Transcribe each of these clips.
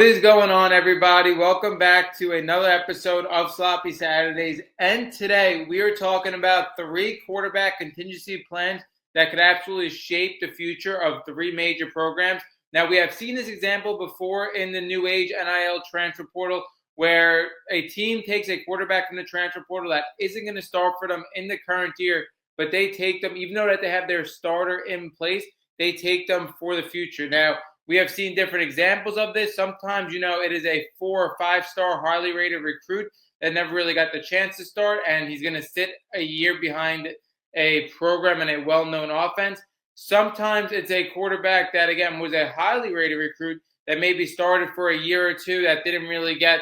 What is going on, everybody? Welcome back to another episode of Sloppy Saturdays. And today we are talking about 3 quarterback contingency plans that could absolutely shape the future of 3 major programs. Now, we have seen this example before in the new age NIL transfer portal, where a team takes a quarterback from the transfer portal that isn't going to start for them in the current year, but they take them, even though that they have their starter in place, they take them for the future. Now, we have seen different examples of this. Sometimes, it is a 4 or 5-star highly rated recruit that never really got the chance to start, and he's going to sit a year behind a program and a well-known offense. Sometimes it's a quarterback that, again, was a highly rated recruit that maybe started for a year or two that didn't really get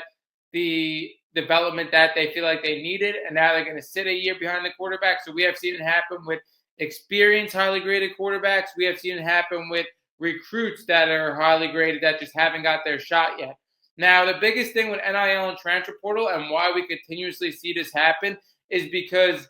the development that they feel like they needed, and now they're going to sit a year behind the quarterback. So we have seen it happen with experienced, highly graded quarterbacks. We have seen it happen with recruits that are highly graded that just haven't got their shot yet. Now, the biggest thing with NIL and transfer portal and why we continuously see this happen is because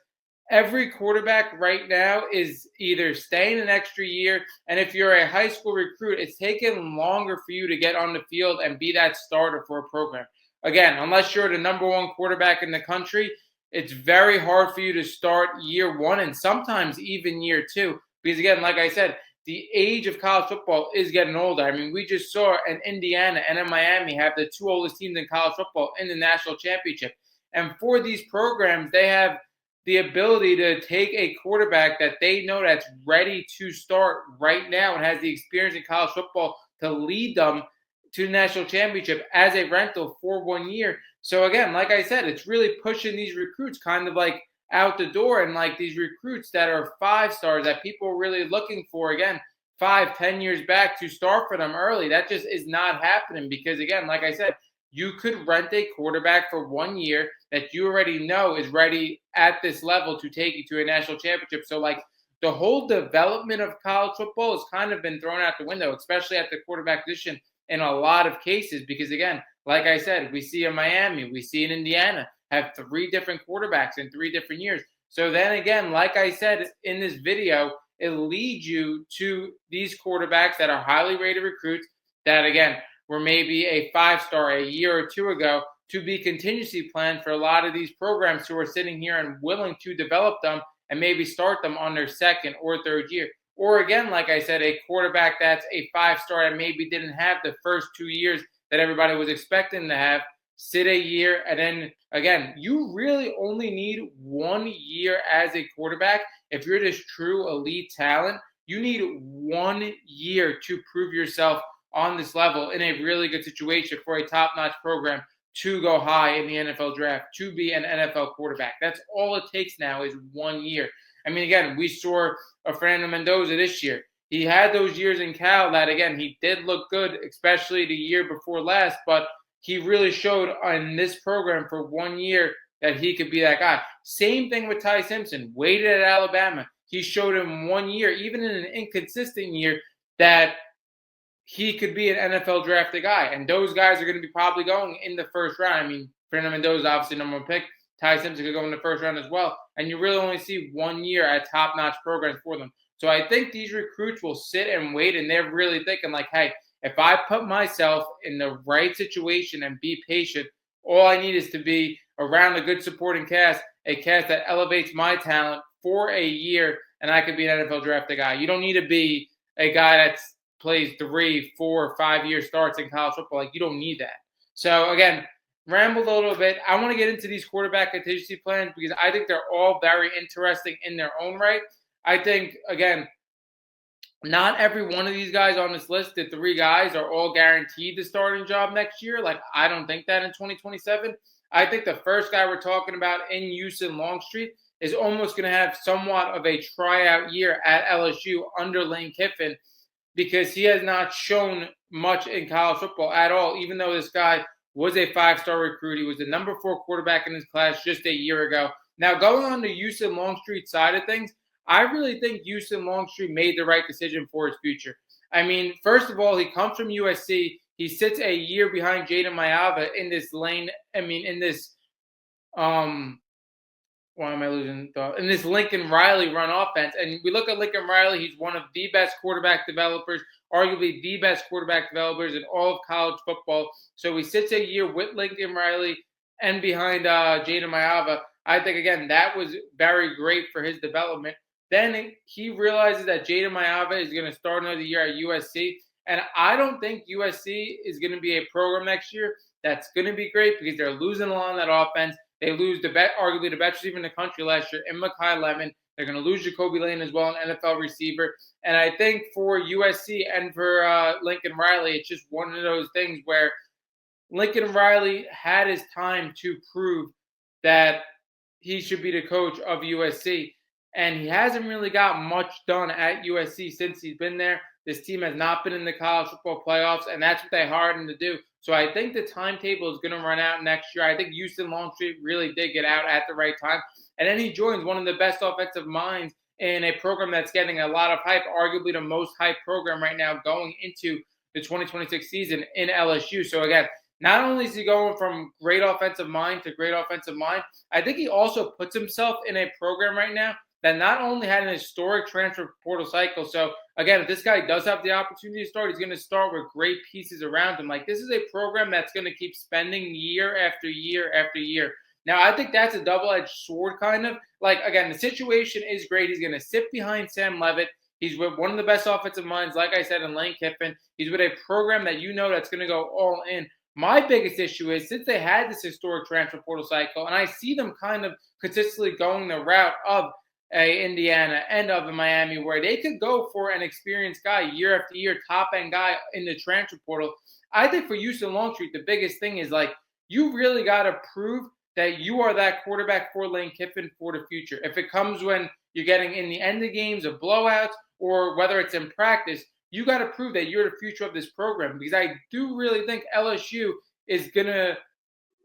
every quarterback right now is either staying an extra year, and if you're a high school recruit, it's taken longer for you to get on the field and be that starter for a program. Again, unless you're the number 1 quarterback in the country, it's very hard for you to start year 1 and sometimes even year 2. Because again, like I said, the age of college football is getting older. I mean, we just saw in Indiana and in Miami have the 2 oldest teams in college football in the national championship. And for these programs, they have the ability to take a quarterback that they know that's ready to start right now and has the experience in college football to lead them to the national championship as a rental for 1 year. So again, like I said, it's really pushing these recruits kind of like out the door, and like these recruits that are 5-stars that people are really looking for, again, 5-10 years back to start for them early. That just is not happening because, again, like I said, you could rent a quarterback for 1 year that you already know is ready at this level to take you to a national championship. So like the whole development of college football has kind of been thrown out the window, especially at the quarterback position in a lot of cases, because again, like I said, we see in Miami, we see in Indiana, have 3 different quarterbacks in 3 different years. So then again, like I said in this video, it leads you to these quarterbacks that are highly rated recruits that, again, were maybe a 5-star a year or 2 ago to be contingency planned for a lot of these programs who are sitting here and willing to develop them and maybe start them on their 2nd or 3rd year. Or again, like I said, a quarterback that's a 5-star and maybe didn't have the first 2 years that everybody was expecting to have, sit a year, and then again, you really only need 1 year as a quarterback. If you're this true elite talent, you need 1 year to prove yourself on this level in a really good situation for a top-notch program to go high in the NFL draft, to be an NFL quarterback. That's all it takes now is 1 year. I mean, again, we saw Fernando Mendoza this year. He had those years in Cal that, again, he did look good, especially the year before last, but he really showed on this program for 1 year that he could be that guy. Same thing with Ty Simpson. Waited at Alabama. He showed him 1 year, even in an inconsistent year, that he could be an NFL drafted guy. And those guys are going to be probably going in the 1st round. I mean, Fernando Mendoza is obviously number 1 pick. Ty Simpson could go in the 1st round as well. And you really only see 1 year at top-notch programs for them. So I think these recruits will sit and wait, and they're really thinking like, hey, if I put myself in the right situation and be patient, all I need is to be around a good supporting cast, a cast that elevates my talent for a year, and I could be an NFL drafted guy. You don't need to be a guy that plays 3, 4, 5 year starts in college football. Like, you don't need that. So again, rambled a little bit. I want to get into these quarterback contingency plans because I think they're all very interesting in their own right. I think, again, not every one of these guys on this list, the 3 guys, are all guaranteed the starting job next year. Like, I don't think that in 2027. I think the first guy we're talking about in Houston Longstreet is almost going to have somewhat of a tryout year at LSU under Lane Kiffin because he has not shown much in college football at all, even though this guy was a 5-star recruit. He was the number 4 quarterback in his class just a year ago. Now, going on the Houston Longstreet side of things, I really think Houston Longstreet made the right decision for his future. I mean, first of all, he comes from USC. He sits a year behind Jaden Mayava in this lane. I mean, in this why am I losing thought? In this Lincoln Riley run offense. And we look at Lincoln Riley, he's one of the best quarterback developers, arguably the best quarterback developers in all of college football. So he sits a year with Lincoln Riley and behind Jada Mayava. I think, again, that was very great for his development. Then he realizes that Jada Mayava is going to start another year at USC. And I don't think USC is going to be a program next year that's going to be great because they're losing a lot on that offense. They lose arguably the best receiver in the country last year in Mekhi Lemon. They're going to lose Jacoby Lane as well, an NFL receiver. And I think for USC and for Lincoln Riley, it's just one of those things where Lincoln Riley had his time to prove that he should be the coach of USC. And he hasn't really got much done at USC since he's been there. This team has not been in the college football playoffs, and that's what they hired him to do. So I think the timetable is going to run out next year. I think Houston Longstreet really did get out at the right time. And then he joins one of the best offensive minds in a program that's getting a lot of hype, arguably the most hyped program right now going into the 2026 season in LSU. So again, not only is he going from great offensive mind to great offensive mind, I think he also puts himself in a program right now that not only had an historic transfer portal cycle. So again, if this guy does have the opportunity to start, he's going to start with great pieces around him. Like, this is a program that's going to keep spending year after year after year. Now, I think that's a double-edged sword kind of. Like, again, the situation is great. He's going to sit behind Sam Leavitt. He's with one of the best offensive minds, like I said, in Lane Kiffin. He's with a program that that's going to go all in. My biggest issue is, since they had this historic transfer portal cycle, and I see them kind of consistently going the route of Indiana and of Miami, where they could go for an experienced guy year after year, top-end guy in the transfer portal. I think for Houston Longstreet, the biggest thing is, like, you really got to prove that you are that quarterback for Lane Kiffin for the future. If it comes when you're getting in the end of games of blowouts, or whether it's in practice, you got to prove that you're the future of this program, because I do really think LSU is going to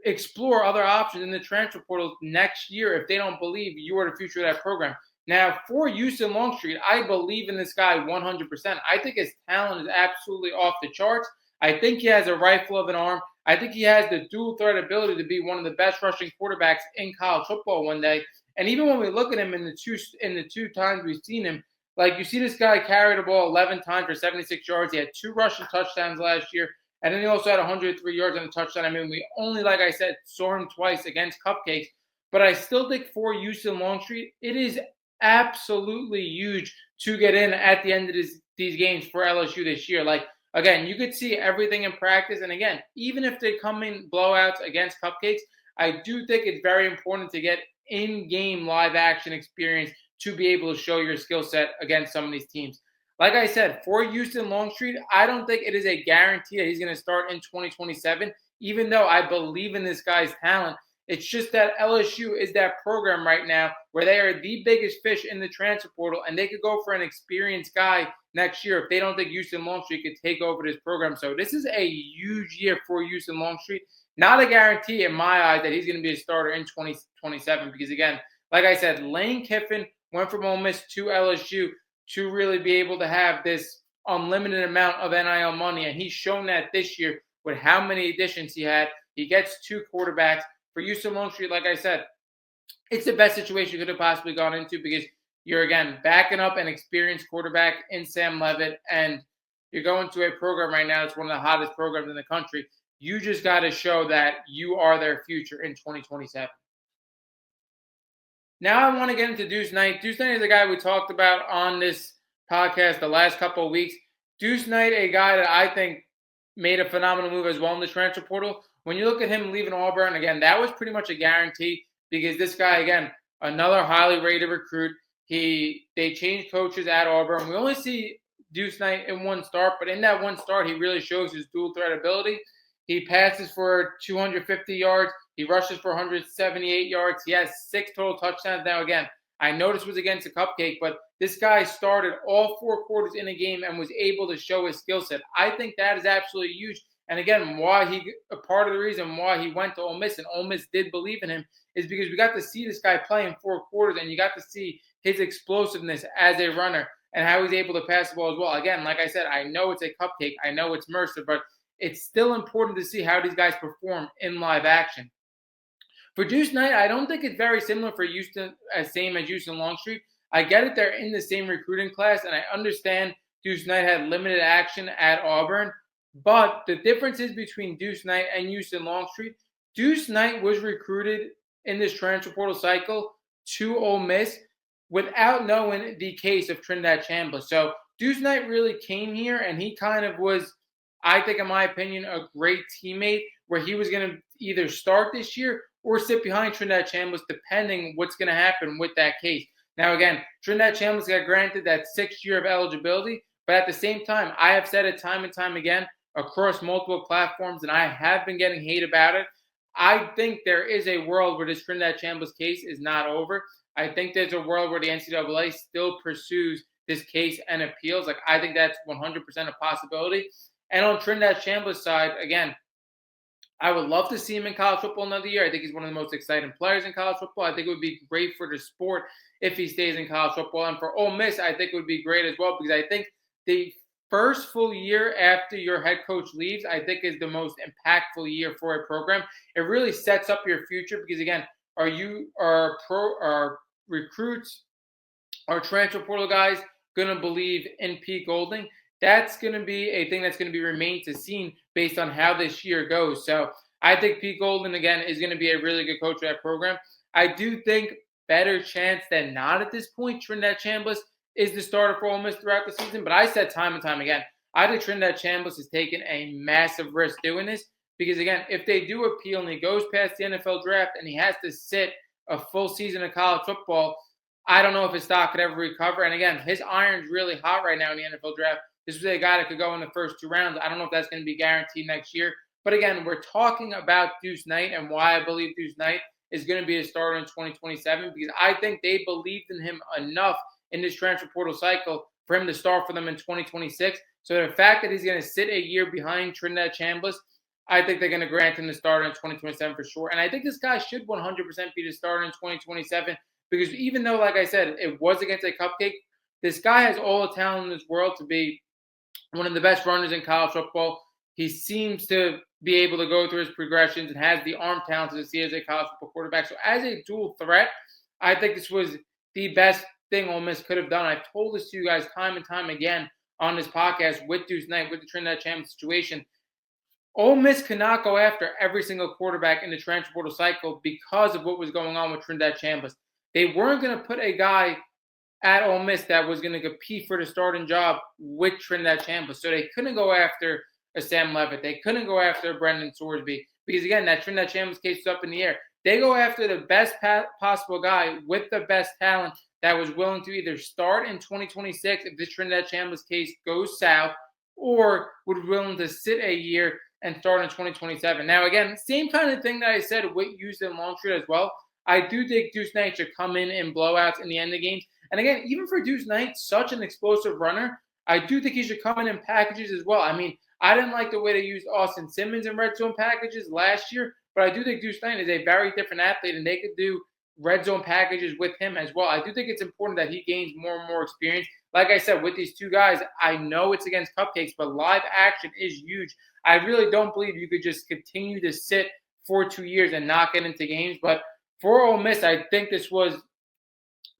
explore other options in the transfer portal next year if they don't believe you are the future of that program. Now, for Houston Longstreet, I believe in this guy 100%. I think his talent is absolutely off the charts. I think he has a rifle of an arm. I think he has the dual threat ability to be one of the best rushing quarterbacks in college football one day. And even when we look at him in the two times we've seen him, like, you see this guy carry the ball 11 times for 76 yards. He had 2 rushing touchdowns last year. And then he also had 103 yards on a touchdown. I mean, we only, like I said, saw him twice against Cupcakes. But I still think for Houston Longstreet, it is absolutely huge to get in at the end of these games for LSU this year. Like, again, you could see everything in practice. And again, even if they come in blowouts against Cupcakes, I do think it's very important to get in-game live action experience to be able to show your skill set against some of these teams. Like I said, for Houston Longstreet, I don't think it is a guarantee that he's going to start in 2027, even though I believe in this guy's talent. It's just that LSU is that program right now where they are the biggest fish in the transfer portal, and they could go for an experienced guy next year if they don't think Houston Longstreet could take over this program. So this is a huge year for Houston Longstreet. Not a guarantee in my eyes that he's going to be a starter in 2027 because, again, like I said, Lane Kiffin went from Ole Miss to LSU to really be able to have this unlimited amount of NIL money. And he's shown that this year with how many additions he had. He gets 2 quarterbacks. For Houston Longstreet, like I said, it's the best situation you could have possibly gone into because you're, again, backing up an experienced quarterback in Sam Leavitt, and you're going to a program right now that's one of the hottest programs in the country. You just got to show that you are their future in 2027. Now I want to get into Deuce Knight. Deuce Knight is a guy we talked about on this podcast the last couple of weeks. Deuce Knight, a guy that I think made a phenomenal move as well in the transfer portal. When you look at him leaving Auburn, again, that was pretty much a guarantee because this guy, again, another highly rated recruit. They changed coaches at Auburn. We only see Deuce Knight in one start, but in that one start, he really shows his dual threat ability. He passes for 250 yards. He rushes for 178 yards. He has 6 total touchdowns. Now, again, I know this was against a Cupcake, but this guy started all 4 quarters in a game and was able to show his skill set. I think that is absolutely huge. And again, a part of the reason why he went to Ole Miss and Ole Miss did believe in him is because we got to see this guy play in 4 quarters, and you got to see his explosiveness as a runner and how he's able to pass the ball as well. Again, like I said, I know it's a Cupcake. I know it's Mercer, but it's still important to see how these guys perform in live action. For Deuce Knight, I don't think it's very similar for Houston, same as Houston Longstreet. I get it, they're in the same recruiting class, and I understand Deuce Knight had limited action at Auburn. But the difference is between Deuce Knight and Houston Longstreet. Deuce Knight was recruited in this transfer portal cycle to Ole Miss without knowing the case of Trinidad Chambliss. So Deuce Knight really came here, and he kind of was, I think, in my opinion, a great teammate where he was going to either start this year or sit behind Trinidad Chambliss, depending what's going to happen with that case. Now, again, Trinidad Chambliss got granted that 6th year of eligibility, but at the same time, I have said it time and time again across multiple platforms, and I have been getting hate about it. I think there is a world where this Trinidad Chambliss case is not over. I think there's a world where the NCAA still pursues this case and appeals. Like, I think that's 100% a possibility. And on Trinidad Chambliss' side, again, I would love to see him in college football another year. I think he's one of the most exciting players in college football. I think it would be great for the sport if he stays in college football. And for Ole Miss, I think it would be great as well, because I think the first full year after your head coach leaves, I think, is the most impactful year for a program. It really sets up your future because, again, are recruits, our transfer portal guys going to believe in Pete Golding? That's going to be a thing that's going to be remain to seen based on how this year goes. So I think Pete Golding, again, is going to be a really good coach of that program. I do think better chance than not at this point, Trinidad Chambliss is the starter for Ole Miss throughout the season. But I said time and time again, I think Trinidad Chambliss has taken a massive risk doing this because, again, if they do appeal and he goes past the NFL draft and he has to sit a full season of college football, I don't know if his stock could ever recover. And, again, his iron's really hot right now in the NFL draft. This was a guy that could go in the first 2 rounds. I don't know if that's going to be guaranteed next year. But, again, we're talking about Deuce Knight and why I believe Deuce Knight is going to be a starter in 2027 because I think they believed in him enough in this transfer portal cycle for him to start for them in 2026. So the fact that he's going to sit a year behind Trinidad Chambliss, I think they're going to grant him the starter in 2027 for sure. And I think this guy should 100% be the starter in 2027 because even though, like I said, it was against a cupcake, this guy has all the talent in this world to be one of the best runners in college football. He seems to be able to go through his progressions and has the arm talent to see as a college football quarterback. So as a dual threat, I think this was the best thing Ole Miss could have done. I've told this to you guys time and time again on this podcast with Deuce Knight, with the Trinidad Chambliss situation. Ole Miss could not go after every single quarterback in the transfer portal cycle because of what was going on with Trinidad Chambliss. They weren't going to put a guy at Ole Miss that was going to compete for the starting job with Trinidad Chambliss. So they couldn't go after a Sam Levitt. They couldn't go after a Brendan Sorsby because, again, that Trinidad Chambliss case is up in the air. They go after the best possible guy with the best talent that was willing to either start in 2026 if this Trinidad Chambliss case goes south or would be willing to sit a year and start in 2027. Now, again, same kind of thing that I said with Houston Longstreet as well. I do think Deuce Knight should come in blowouts in the end of games. And again, even for Deuce Knight, such an explosive runner, I do think he should come in packages as well. I mean, I didn't like the way they used Austin Simmons in red zone packages last year, but I do think Deuce Knight is a very different athlete, and they could do red zone packages with him as well. I do think it's important that he gains more and more experience. Like I said, with these two guys, I know it's against cupcakes, but live action is huge. I really don't believe you could just continue to sit for 2 years and not get into games. But for Ole Miss, I think this was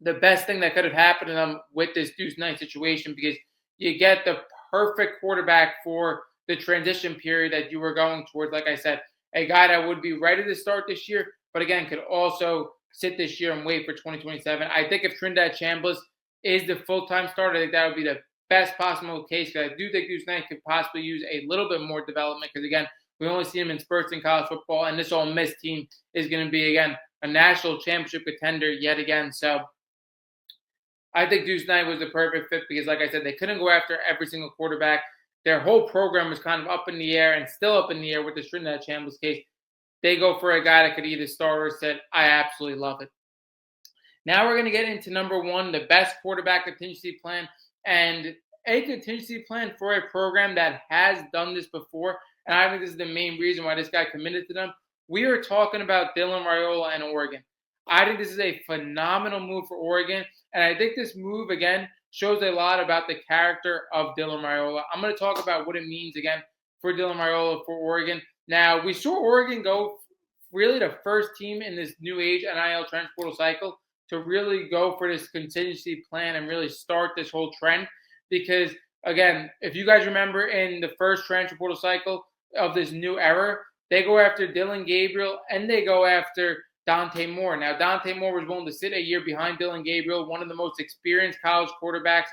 the best thing that could have happened to them with this Deuce Knight situation because you get the perfect quarterback for the transition period that you were going towards. Like I said, a guy that would be ready to start this year, but again, could also sit this year and wait for 2027. I think if Trinidad Chambliss is the full-time starter, I think that would be the best possible case because I do think Deuce Knight could possibly use a little bit more development because, again, we only see him in spurts in college football, and this Ole Miss team is going to be, again, a national championship contender yet again. So I think Deuce Knight was the perfect fit because, like I said, they couldn't go after every single quarterback. Their whole program was kind of up in the air and still up in the air with the Trinidad Chambliss case. They go for a guy that could either start or sit. I absolutely love it. Now we're going to get into number one, the best quarterback contingency plan. And a contingency plan for a program that has done this before. And I think this is the main reason why this guy committed to them. We are talking about Dylan Raiola and Oregon. I think this is a phenomenal move for Oregon. And I think this move, again, shows a lot about the character of Dylan Raiola. I'm going to talk about what it means, again, for Dylan Raiola for Oregon. Now, we saw Oregon go really the first team in this new age NIL transfer portal cycle to really go for this contingency plan and really start this whole trend. Because, again, if you guys remember in the first transfer portal cycle of this new era, they go after Dillon Gabriel and they go after Dante Moore. Now, Dante Moore was willing to sit a year behind Dillon Gabriel, one of the most experienced college quarterbacks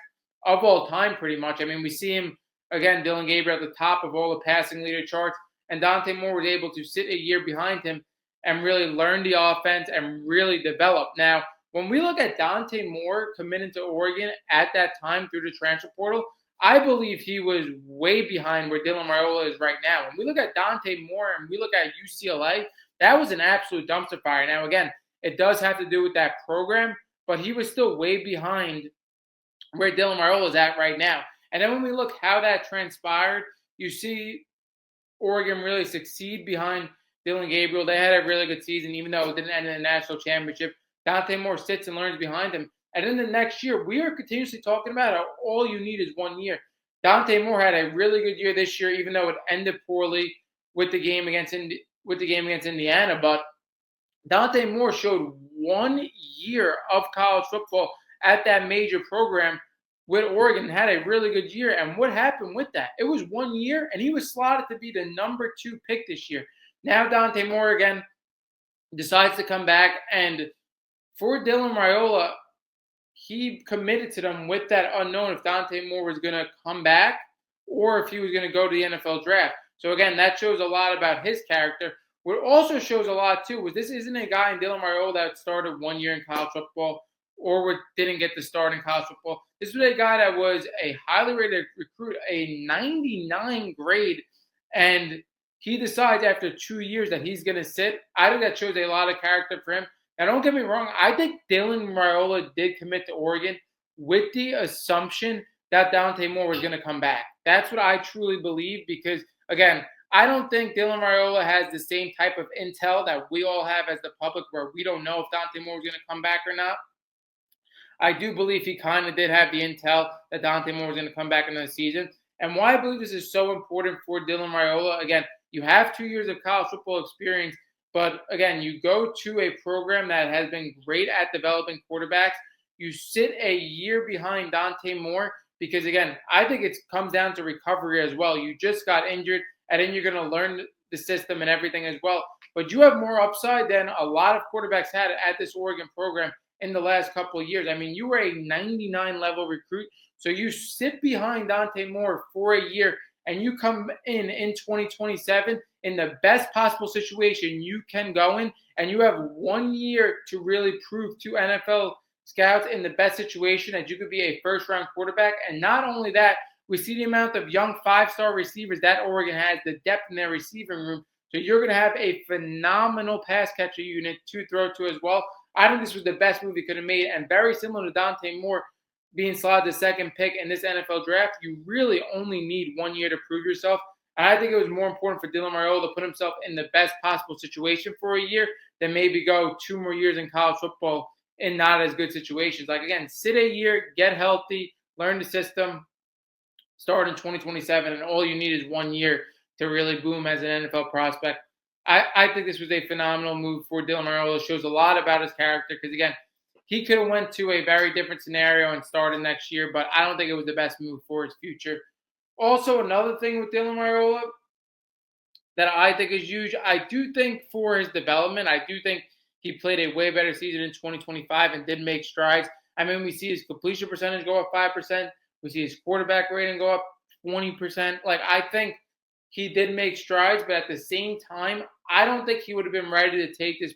of all time, pretty much. I mean, we see him, again, Dillon Gabriel at the top of all the passing leader charts, and Dante Moore was able to sit a year behind him and really learn the offense and really develop. Now, when we look at Dante Moore committing to Oregon at that time through the transfer portal, I believe he was way behind where Dylan Raiola is right now. When we look at Dante Moore and we look at UCLA, that was an absolute dumpster fire. Now, again, it does have to do with that program, but he was still way behind where Dylan Raiola is at right now. And then when we look how that transpired, you see Oregon really succeed behind Dillon Gabriel. They had a really good season, even though it didn't end in a national championship. Dante Moore sits and learns behind him. And then the next year, we are continuously talking about how all you need is 1 year. Dante Moore had a really good year this year, even though it ended poorly with the game against Indiana. But Dante Moore showed 1 year of college football at that major program with Oregon, had a really good year. And what happened with that? It was 1 year, and he was slotted to be the number 2 pick this year. Now Dante Moore again decides to come back, and for Dylan Raiola, he committed to them with that unknown if Dante Moore was going to come back or if he was going to go to the NFL draft. So again, that shows a lot about his character. What also shows a lot too was this isn't a guy in Dylan Raiola that started 1 year in college football or didn't get the start in college football. This was a guy that was a highly rated recruit, a 99 grade, and he decides after 2 years that he's going to sit. I think that shows a lot of character for him. Now, don't get me wrong. I think Dylan Raiola did commit to Oregon with the assumption that Dante Moore was going to come back. That's what I truly believe because, again, I don't think Dylan Raiola has the same type of intel that we all have as the public where we don't know if Dante Moore is going to come back or not. I do believe he kind of did have the intel that Dante Moore was going to come back into the season. And why I believe this is so important for Dylan Raiola, again, you have 2 years of college football experience. But again, you go to a program that has been great at developing quarterbacks. You sit a year behind Dante Moore because, again, I think it comes down to recovery as well. You just got injured, and then you're going to learn the system and everything as well. But you have more upside than a lot of quarterbacks had at this Oregon program in the last couple of years. I mean, you were a 99 level recruit. So you sit behind Dante Moore for a year, and you come in 2027 in the best possible situation you can go in, and you have 1 year to really prove to NFL scouts in the best situation that you could be a first-round quarterback. And not only that, we see the amount of young five-star receivers that Oregon has, the depth in their receiving room. So you're going to have a phenomenal pass catcher unit to throw to as well. I think this was the best move he could have made, and very similar to Dante Moore being slotted the second pick in this NFL draft, you really only need 1 year to prove yourself. And I think it was more important for Dylan Raiola to put himself in the best possible situation for a year than maybe go 2 more years in college football in not as good situations. Like, again, sit a year, get healthy, learn the system, start in 2027, and all you need is 1 year to really boom as an NFL prospect. I think this was a phenomenal move for Dylan Raiola. It shows a lot about his character because, again, he could have went to a very different scenario and started next year, but I don't think it was the best move for his future. Also, another thing with Dylan Raiola that I think is huge, I do think for his development, I do think he played a way better season in 2025 and did make strides. I mean, we see his completion percentage go up 5%. We see his quarterback rating go up 20%. Like, I think he did make strides, but at the same time, I don't think he would have been ready to take this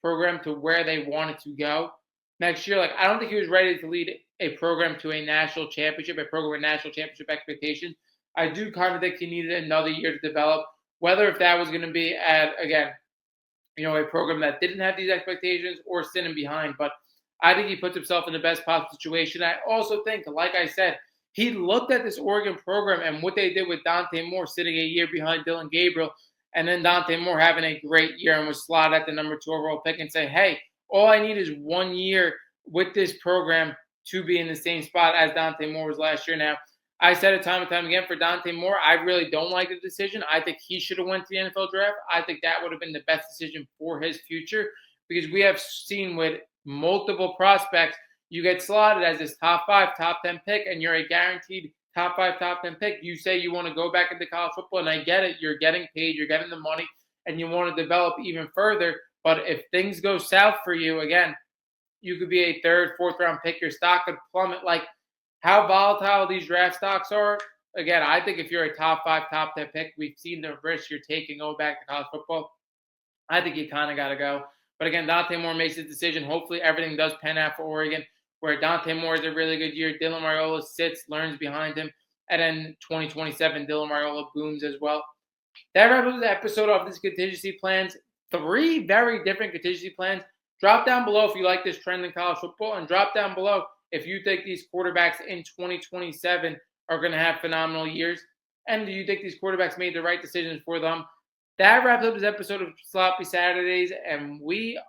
program to where they wanted to go next year. Like, I don't think he was ready to lead a program to a national championship, a program with national championship expectations. I do kind of think he needed another year to develop, whether if that was going to be at, again, a program that didn't have these expectations or sitting behind. But I think he puts himself in the best possible situation. I also think, like I said, he looked at this Oregon program and what they did with Dante Moore sitting a year behind Dillon Gabriel, and then Dante Moore having a great year and was slotted at the number 2 overall pick, and say, hey, all I need is 1 year with this program to be in the same spot as Dante Moore was last year. Now, I said it time and time again for Dante Moore. I really don't like the decision. I think he should have went to the NFL draft. I think that would have been the best decision for his future because we have seen with multiple prospects, you get slotted as this top 5, top 10 pick, and you're a guaranteed top 5, top 10 pick. You say you want to go back into college football, and I get it. You're getting paid, you're getting the money, and you want to develop even further. But if things go south for you, again, you could be a third, fourth round pick. Your stock could plummet. Like how volatile these draft stocks are. Again, I think if you're a top 5, top 10 pick, we've seen the risk you're taking going back to college football. I think you kind of got to go. But again, Dante Moore makes his decision. Hopefully everything does pan out for Oregon, where Dante Moore is a really good year. Dylan Raiola sits, learns behind him. And then 2027, Dylan Raiola booms as well. That wraps up the episode of this contingency plans. 3 very different contingency plans. Drop down below if you like this trend in college football, and drop down below if you think these quarterbacks in 2027 are going to have phenomenal years. And do you think these quarterbacks made the right decisions for them? That wraps up this episode of Sloppy Saturdays, and we are